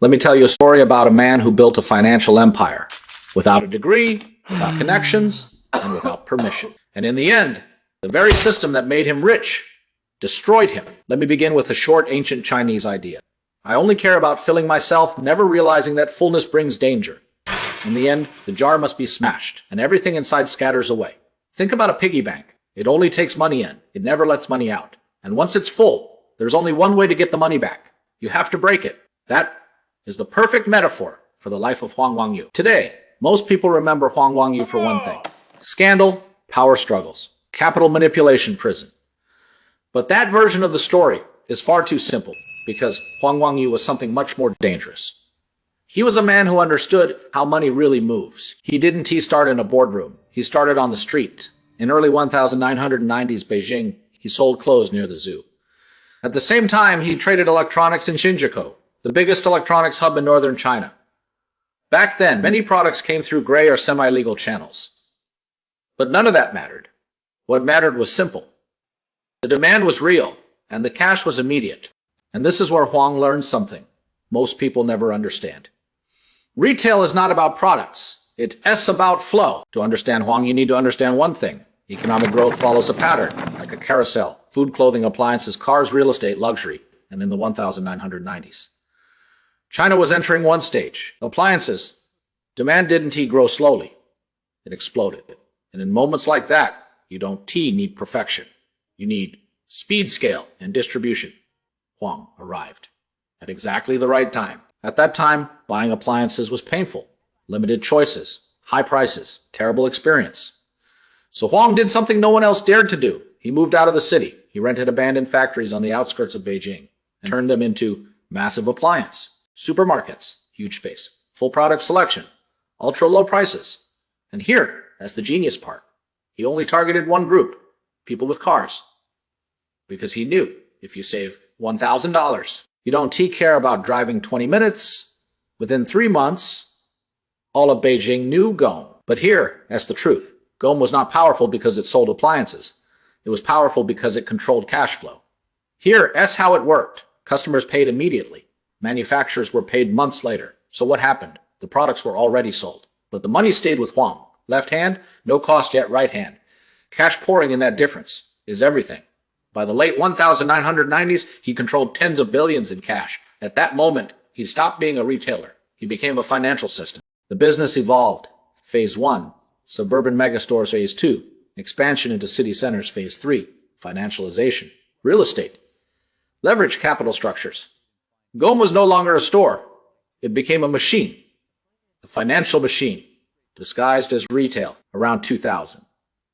Let me tell you a story about a man who built a financial empire without a degree, without connections, and without permission. And in the end, the very system that made him rich destroyed him. Let me begin with a short ancient Chinese idea. I only care about filling myself, never realizing that fullness brings danger. In the end, the jar must be smashed, and everything inside scatters away. Think about a piggy bank. It only takes money in. It never lets money out. And once it's full, there's only one way to get the money back. You have to break it. That is the perfect metaphor for the life of Huang Guangyu. Today, most people remember Huang Guangyu for one thing: scandal, power struggles, capital manipulation prison. But that version of the story is far too simple, because Huang Guangyu was something much more dangerous. He was a man who understood how money really moves. He didn't start in a boardroom. He started on the street. In early 1990s Beijing, he sold clothes near the zoo. At the same time, he traded electronics in Xinjiang, the biggest electronics hub in northern China. Back then, many products came through gray or semi-legal channels. But none of that mattered. What mattered was simple. The demand was real, and the cash was immediate. And this is where Huang learned something most people never understand. Retail is not about products. It's about flow. To understand Huang, you need to understand one thing. Economic growth follows a pattern, like a carousel: food, clothing, appliances, cars, real estate, luxury, and in the 1990s. China was entering one stage. Appliances. Demand didn't grow slowly. It exploded. And in moments like that, you don't need perfection. You need speed, scale, and distribution. Huang arrived at exactly the right time. At that time, buying appliances was painful. Limited choices, high prices, terrible experience. So Huang did something no one else dared to do. He moved out of the city. He rented abandoned factories on the outskirts of Beijing and turned them into massive appliance supermarkets, huge space, full product selection, ultra low prices. And here, that's the genius part. He only targeted one group: people with cars. Because he knew if you save $1,000, you don't care about driving 20 minutes. Within 3 months, all of Beijing knew Gome. But here, that's the truth. Gome was not powerful because it sold appliances. It was powerful because it controlled cash flow. Here, that's how it worked. Customers paid immediately. Manufacturers were paid months later. So what happened? The products were already sold. But the money stayed with Huang. Left hand, no cost yet right hand. Cash pouring in that difference is everything. By the late 1990s, he controlled tens of billions in cash. At that moment, he stopped being a retailer. He became a financial system. The business evolved. Phase 1, suburban megastores. Phase 2, expansion into city centers. Phase 3, financialization. Real estate. Leverage capital structures. Gome was no longer a store. It became a machine. A financial machine, disguised as retail. Around 2000,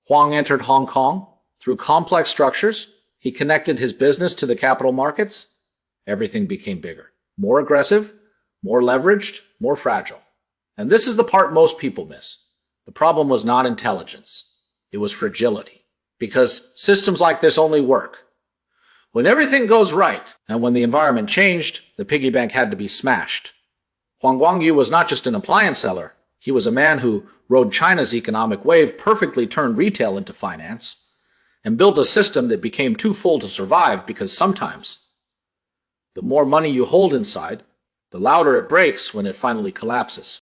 Huang entered Hong Kong. Through complex structures, he connected his business to the capital markets. Everything became bigger, more aggressive, more leveraged, more fragile. And this is the part most people miss. The problem was not intelligence. It was fragility. Because systems like this only work when everything goes right. And when the environment changed, the piggy bank had to be smashed. Huang Guangyu was not just an appliance seller. He was a man who rode China's economic wave, perfectly turned retail into finance, and built a system that became too full to survive, because sometimes the more money you hold inside, the louder it breaks when it finally collapses.